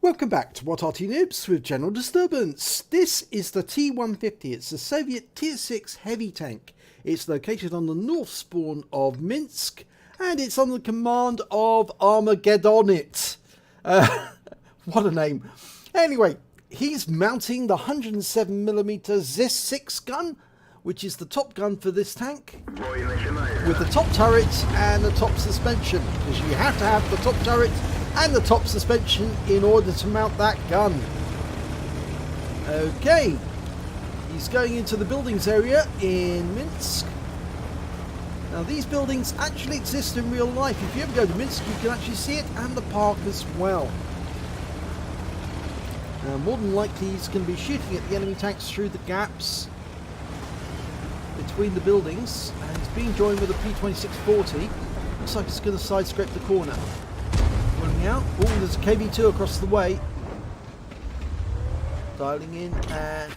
Welcome back to What Arty Noobs with General Disturbance. This is the T-150. It's a Soviet Tier 6 heavy tank. It's located on the north spawn of Minsk and it's under the command of Armageddonit. What a name. Anyway, he's mounting the 107mm ZIS-6 gun, which is the top gun for this tank, with the top turret and the top suspension, because you have to have the top turret and the top suspension in order to mount that gun. Okay, he's going into the buildings area in Minsk. Now these buildings actually exist in real life. If you ever go to Minsk, you can actually see it, and the park as well. Now more than likely he's going to be shooting at the enemy tanks through the gaps between the buildings, and he's being joined with a P-2640. Looks like he's going to side scrape the corner. Running out. Oh, there's a KV-2 across the way. Dialing in and...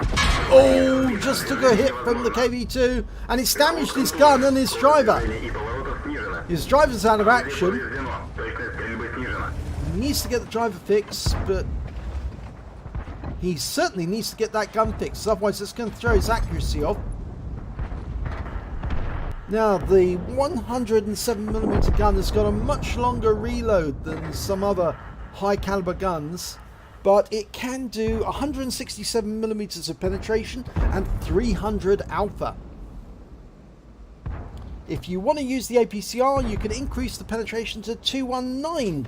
oh, just took a hit from the KV-2 and it's damaged his gun and his driver. His driver's out of action. He needs to get the driver fixed, but he certainly needs to get that gun fixed, otherwise it's going to throw his accuracy off. Now, the 107mm gun has got a much longer reload than some other high caliber guns, but it can do 167mm of penetration and 300 alpha. If you want to use the APCR, you can increase the penetration to 219,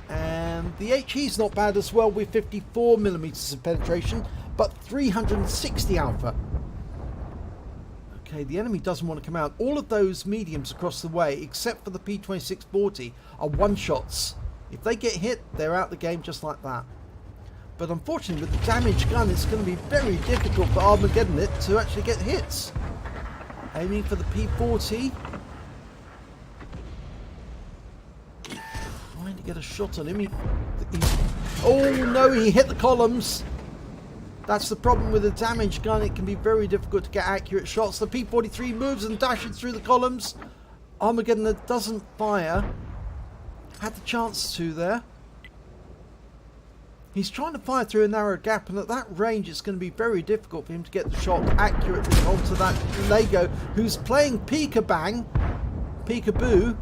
and the HE is not bad as well with 54mm of penetration, but 360 alpha. Okay, the enemy doesn't want to come out. All of those mediums across the way, except for the P-2640, are one-shots. If they get hit, they're out the game just like that. But unfortunately, with the damaged gun, it's going to be very difficult for Armageddonit to actually get hits. Aiming for the P-40. Trying to get a shot on him. Oh no, he hit the columns. That's the problem with a damaged gun. It can be very difficult to get accurate shots. The P-43 moves and dashes through the columns. Armageddonit doesn't fire. Had the chance to there. He's trying to fire through a narrow gap, and at that range it's going to be very difficult for him to get the shot accurately onto that Lego, who's playing peekabang, peekaboo,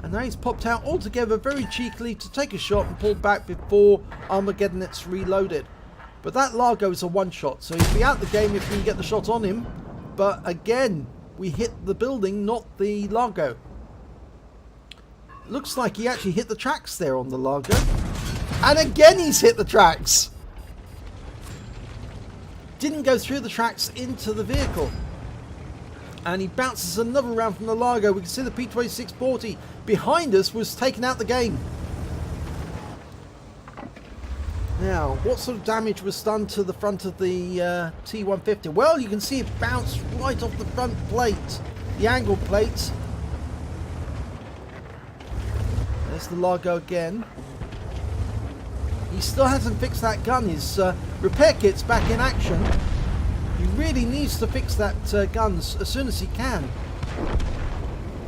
and now he's popped out altogether very cheekily to take a shot and pull back before Armageddonit's reloaded. But that Largo is a one-shot, so he'll be out the game if we can get the shot on him. But again, we hit the building, not the Largo. Looks like he actually hit the tracks there on the Largo. And again he's hit the tracks! Didn't go through the tracks into the vehicle. And he bounces another round from the Largo. We can see the P-2640 behind us was taken out the game. Now, what sort of damage was done to the front of the T-150? Well, you can see it bounced right off the front plate, the angle plate. There's the Largo again. He still hasn't fixed that gun. His repair kit's back in action. He really needs to fix that gun as soon as he can.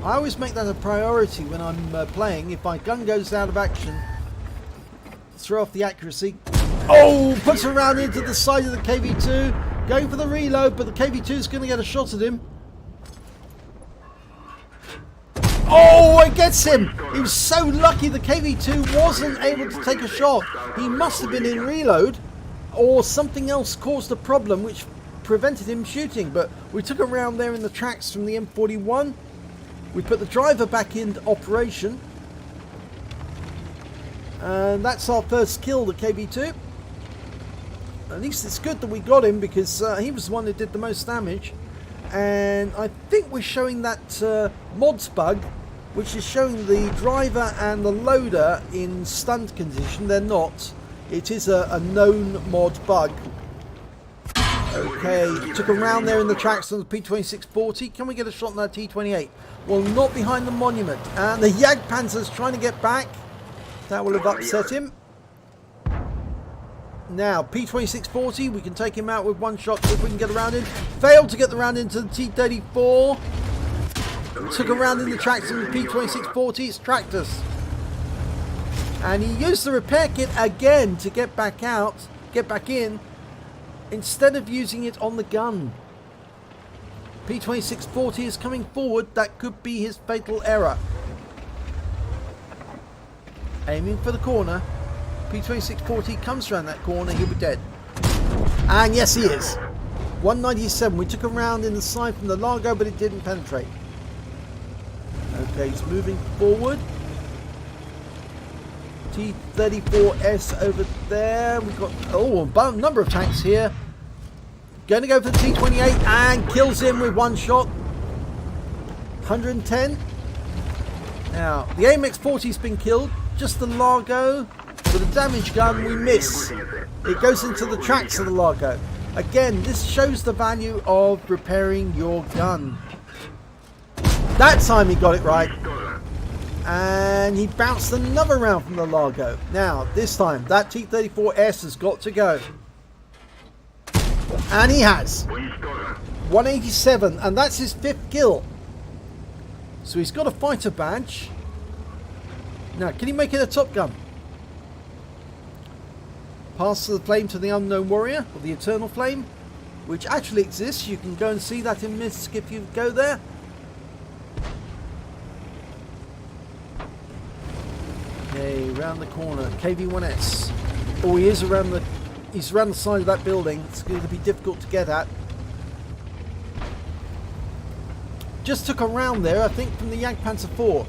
I always make that a priority when I'm playing. If my gun goes out of action, throw off the accuracy. Oh, puts around into the side of the KV-2, going for the reload, but the KV-2 is going to get a shot at him. Oh, it gets him! He was so lucky the KV-2 wasn't able to take a shot. He must have been in reload, or something else caused a problem which prevented him shooting. But we took a round there in the tracks from the M41. We put the driver back into operation. And that's our first kill, the KV-2. At least it's good that we got him, because he was the one that did the most damage. And I think we're showing that mods bug, which is showing the driver and the loader in stunned condition. They're not. It is a known mod bug. Okay, took a round there in the tracks on the P-2640. Can we get a shot on that T-28? Well, not behind the monument. And the Jagdpanzer's trying to get back. That will have upset him. Now, P-2640, we can take him out with one shot if we can get around him. Failed to get the round into the T-34. Took a round in the tracks of the P-2640. It's tracked us. And he used the repair kit again to get back in, instead of using it on the gun. P2640 is coming forward. That could be his fatal error. Aiming for the corner. P2640 comes around that corner. He'll be dead. And yes, he is. 197. We took a round in the side from the Largo, but it didn't penetrate. Okay, he's moving forward. T-34S over there. We've got a number of tanks here. Going to go for the T-28 and kills him with one shot. 110. Now, the AMX-40's been killed. Just the Largo. With a damage gun, we miss. It goes into the tracks of the Largo. Again, this shows the value of repairing your gun. That time he got it right. And he bounced another round from the Largo. Now, this time, that T-34S has got to go. And he has. 187, and that's his 5th kill. So he's got a fighter badge. Now, can he make it a Top Gun? Pass the flame to the Unknown Warrior, or the Eternal Flame, which actually exists. You can go and see that in Minsk if you go there. Okay, round the corner, KV-1S. Oh, he's around the side of that building. It's going to be difficult to get at. Just took a round there, I think, from the Jagdpanzer IV.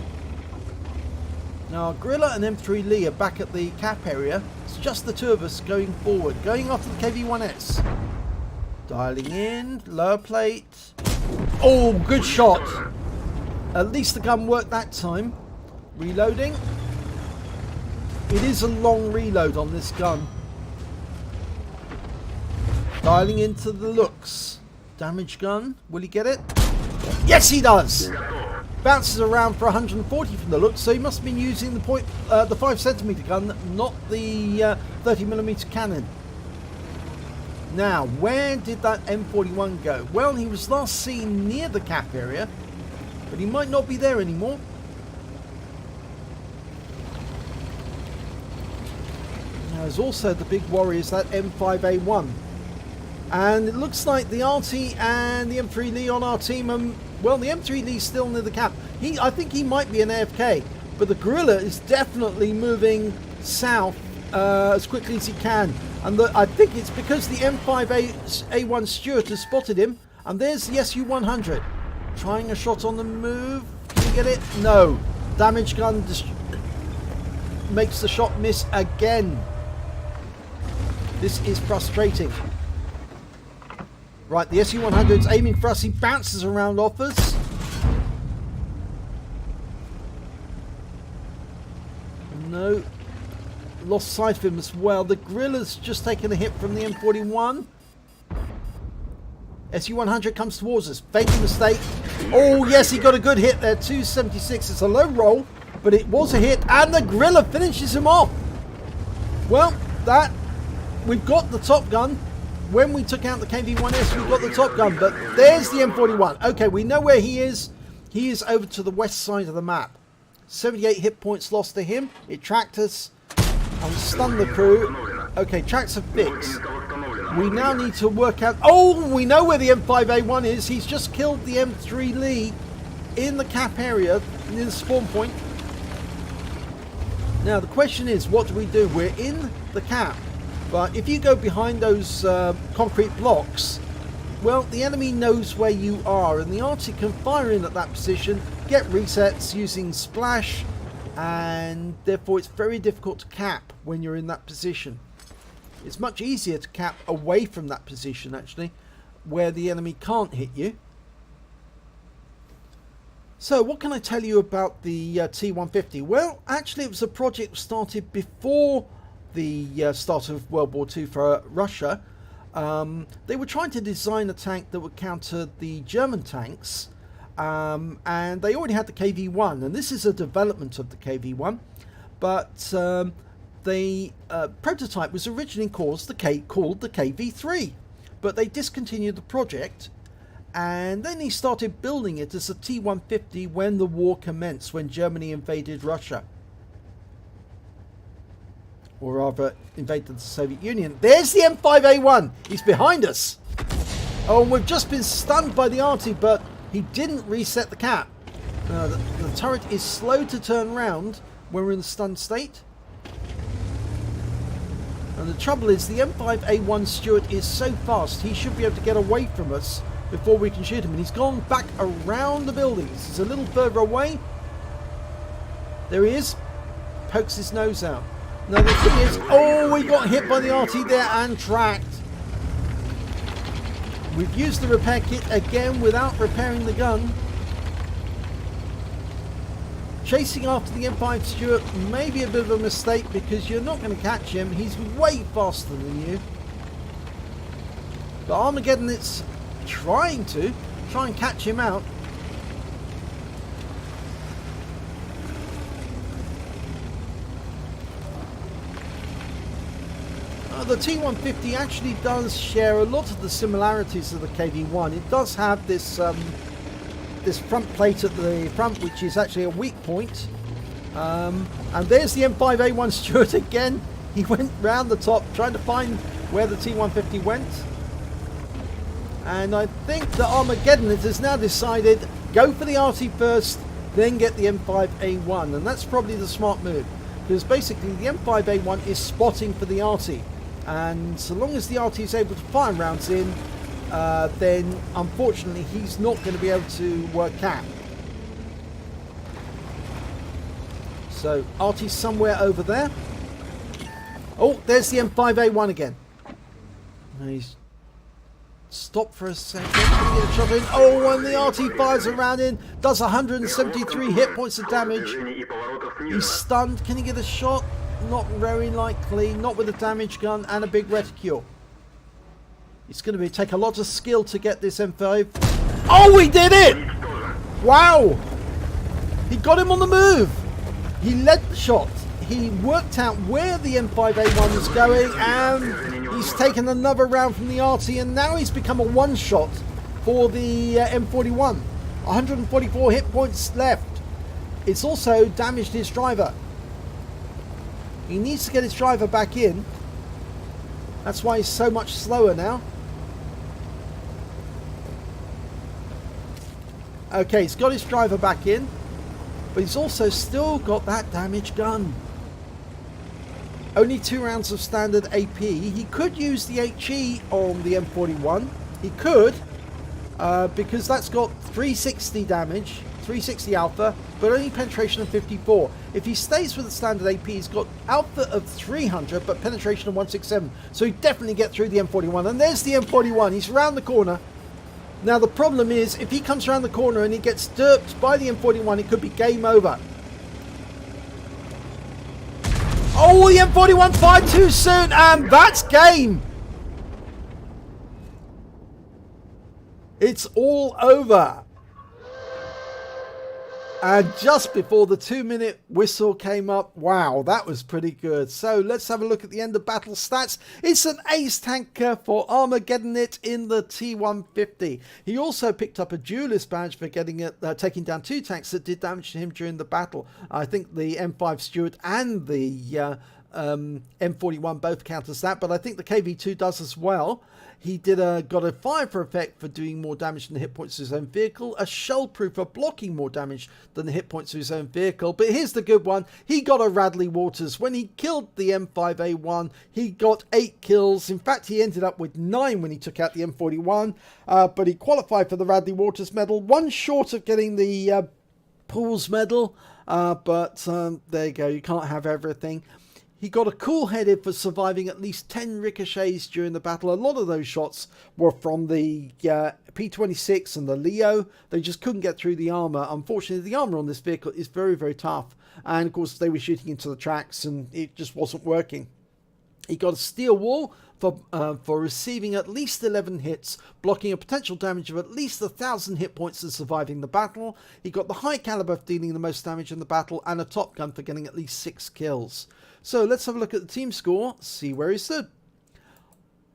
Now, Guerrilla and M3 Lee are back at the cap area. It's just the two of us going forward, going after the KV-1S. Dialing in, lower plate. Oh, good shot. At least the gun worked that time. Reloading. It is a long reload on this gun. Dialing into the looks. Damage gun. Will he get it? Yes, he does. Bounces around for 140 from the looks, so he must have been using the 5cm gun, not the 30mm cannon. Now, where did that M41 go? Well, he was last seen near the cap area, but he might not be there anymore. Now, there's also the big worry is that M5A1. And it looks like the Arty and the M3 Lee on our team are, well, the M3 Lee's still near the cap. I think he might be an AFK, but the Guerrilla is definitely moving south as quickly as he can. And I think it's because the M5A1 Stuart has spotted him. And there's the SU-100. Trying a shot on the move. Can he get it? No. Damage gun makes the shot miss again. This is frustrating. Right, the SU-100 is aiming for us. He bounces around off us. No. Lost sight of him as well. The Guerrilla's just taken a hit from the M41. SU-100 comes towards us. Fatal mistake. Oh, yes, he got a good hit there. 276. It's a low roll, but it was a hit. And the Guerrilla finishes him off. Well, we've got the Top Gun. When we took out the KV-1S, we got the Top Gun, but there's the M41. Okay, we know where he is. He is over to the west side of the map. 78 hit points lost to him. It tracked us and stunned the crew. Okay, tracks are fixed. We now need to work out... Oh, we know where the M5A1 is. He's just killed the M3 Lee in the cap area, near the spawn point. Now, the question is, what do we do? We're in the cap. But if you go behind those concrete blocks, well, the enemy knows where you are, and the Arty can fire in at that position, get resets using splash, and therefore it's very difficult to cap when you're in that position. It's much easier to cap away from that position, actually, where the enemy can't hit you. So what can I tell you about the T-150? Well, actually it was a project started before the start of World War II for Russia. They were trying to design a tank that would counter the German tanks, and they already had the KV-1, and this is a development of the KV-1, but the prototype was originally called the KV-3, but they discontinued the project, and then they started building it as a T-150 when the war commenced, when Germany invaded Russia. or rather invaded the Soviet Union. There's the M5A1. He's behind us. Oh, and we've just been stunned by the Arty, but he didn't reset the cap. The turret is slow to turn round when we're in the stunned state. And the trouble is the M5A1 Stuart is so fast, he should be able to get away from us before we can shoot him. And he's gone back around the buildings. He's a little further away. There he is. Pokes his nose out. Now the thing is, oh, we got hit by the Arty there and tracked. We've used the repair kit again without repairing the gun. Chasing after the M5 Stuart may be a bit of a mistake because you're not going to catch him. He's way faster than you. But Armageddonit's trying to catch him out. The T-150 actually does share a lot of the similarities of the KV-1. It does have this this front plate at the front, which is actually a weak point. And there's the M5A1 Stuart again. He went round the top trying to find where the T-150 went. And I think the Armageddonit has now decided, go for the Arty first, then get the M5A1. And that's probably the smart move, because basically the M5A1 is spotting for the Arty. And so long as the Arty is able to fire rounds in, then unfortunately he's not going to be able to work cap. So Arty's somewhere over there. Oh, there's the M5A1 again. And he's stopped for a second. Get a shot in. Oh, and the Arty fires a round in. Does 173 hit points of damage. He's stunned. Can he get a shot? Not very likely. Not with a damage gun and a big reticule. It's going to take a lot of skill to get this M5. Oh, we did it! Wow! He got him on the move. He led the shot. He worked out where the M5A1 was going, and he's taken another round from the Arty, and now he's become a one-shot for the M41. 144 hit points left. It's also damaged his driver. He needs to get his driver back in. That's why he's so much slower now. Okay, he's got his driver back in, but he's also still got that damaged gun. Only 2 rounds of standard AP. He could use the HE on the M41. He could, because that's got 360 damage, 360 alpha, but only penetration of 54. If he stays with the standard AP, he's got alpha of 300, but penetration of 167. So he'd definitely get through the M41. And there's the M41. He's around the corner. Now the problem is, if he comes around the corner and he gets derped by the M41, it could be game over. Oh, the M41 fired too soon, and that's game. It's all over. And just before the 2-minute whistle came up, wow, that was pretty good. So let's have a look at the end of battle stats. It's an ace tanker for Armageddonit in the T-150. He also picked up a duelist badge for taking down 2 tanks that did damage to him during the battle. I think the M5 Stuart and the M41 both count as that, but I think the KV2 does as well. He got a fire for effect for doing more damage than the hit points of his own vehicle, a shell proof for blocking more damage than the hit points of his own vehicle. But here's the good one. He got a Radley Walters. When he killed the M5A1, he got 8 kills. In fact, he ended up with 9 when he took out the M41, but he qualified for the Radley Walters Medal, 1 short of getting the Paul's Medal, but there you go, you can't have everything. He got a cool headed for surviving at least 10 ricochets during the battle. A lot of those shots were from the P26 and the Leo. They just couldn't get through the armor. Unfortunately, the armor on this vehicle is very, very tough. And of course, they were shooting into the tracks and it just wasn't working. He got a steel wall for receiving at least 11 hits, blocking a potential damage of at least 1,000 hit points and surviving the battle. He got the high caliber for dealing the most damage in the battle, and a top gun for getting at least 6 kills. So let's have a look at the team score, see where he stood.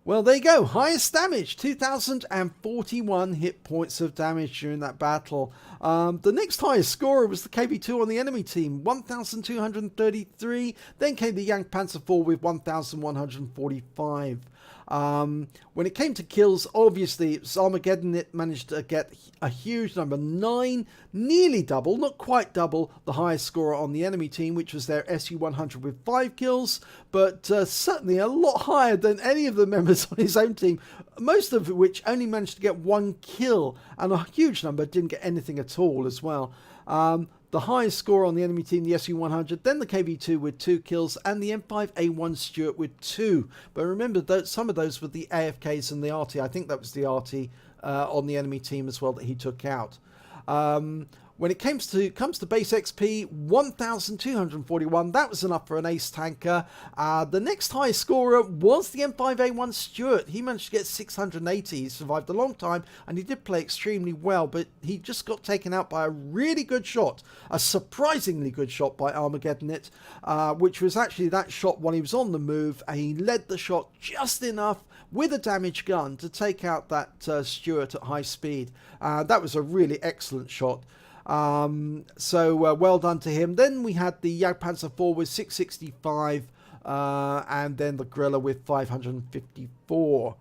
Well, there you go. Highest damage, 2,041 hit points of damage during that battle. The next highest scorer was the KV-2 on the enemy team, 1,233. Then came the Panzer IV with 1,145. When it came to kills, obviously, it was Armageddonit managed to get a huge number, 9, nearly double, not quite double, the highest scorer on the enemy team, which was their SU-100 with 5 kills, but certainly a lot higher than any of the members on his own team, most of which only managed to get 1 kill, and a huge number didn't get anything at all as well. The highest score on the enemy team, the SU-100, then the KV-2 with 2 kills, and the M5A1 Stuart with 2. But remember, some of those were the AFKs and the Arty. I think that was the Arty on the enemy team as well that he took out. When it comes to base XP, 1,241. That was enough for an ace tanker. The next highest scorer was the M5A1 Stuart. He managed to get 680. He survived a long time, and he did play extremely well, but he just got taken out by a really good shot, a surprisingly good shot by Armageddonit, which was actually that shot when he was on the move, and he led the shot just enough with a damaged gun to take out that Stuart at high speed. That was a really excellent shot. Well done to him. Then we had the Panzer IV with 665, and then the Guerrilla with 44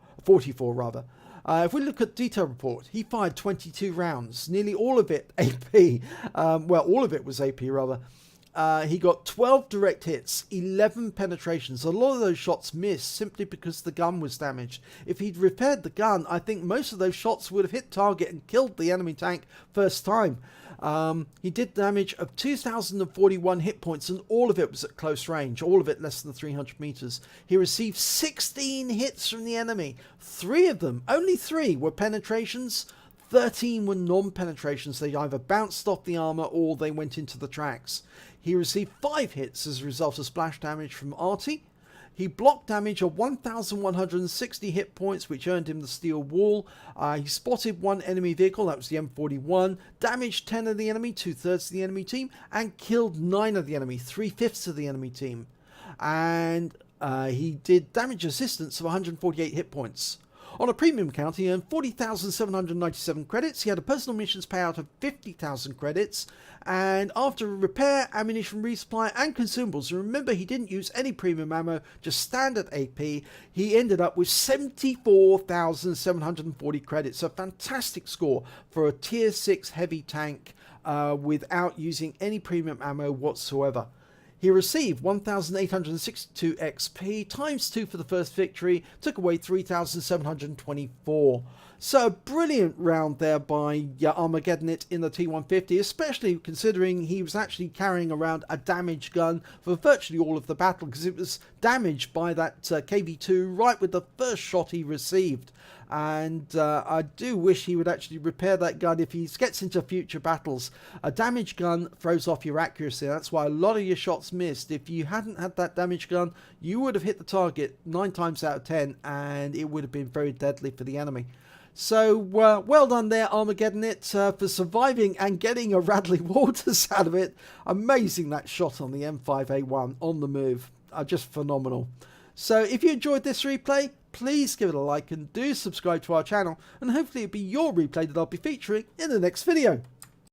rather. If we look at detail report, he fired 22 rounds, nearly all of it AP. Well, all of it was AP rather. He got 12 direct hits, 11 penetrations. A lot of those shots missed simply because the gun was damaged. If he'd repaired the gun, I think most of those shots would have hit target and killed the enemy tank first time. He did damage of 2,041 hit points, and all of it was at close range, all of it less than 300 meters. He received 16 hits from the enemy. 3 of them, only 3, were penetrations. 13 were non-penetrations. They either bounced off the armor or they went into the tracks. He received 5 hits as a result of splash damage from Arty. He blocked damage of 1,160 hit points, which earned him the steel wall. He spotted 1 enemy vehicle, that was the M41, damaged 10 of the enemy, 2/3 of the enemy team, and killed 9 of the enemy, 3/5 of the enemy team. And he did damage assistance of 148 hit points. On a premium count, he earned 40,797 credits. He had a personal missions payout of 50,000 credits. And after repair, ammunition resupply, and consumables, and remember he didn't use any premium ammo, just standard AP, he ended up with 74,740 credits. A fantastic score for a tier 6 heavy tank without using any premium ammo whatsoever. He received 1,862 XP, times 2 for the first victory, took away 3,724. So a brilliant round there by Armageddonit in the T-150, especially considering he was actually carrying around a damaged gun for virtually all of the battle, because it was damaged by that KV-2 right with the first shot he received. And I do wish he would actually repair that gun if he gets into future battles. A damaged gun throws off your accuracy. That's why a lot of your shots missed. If you hadn't had that damaged gun, you would have hit the target 9 times out of 10, and it would have been very deadly for the enemy. So well done there, Armageddonit, for surviving and getting a Radley Walters out of it. Amazing, that shot on the M5A1 on the move. Just phenomenal. So if you enjoyed this replay, please give it a like and do subscribe to our channel, and hopefully it'll be your replay that I'll be featuring in the next video.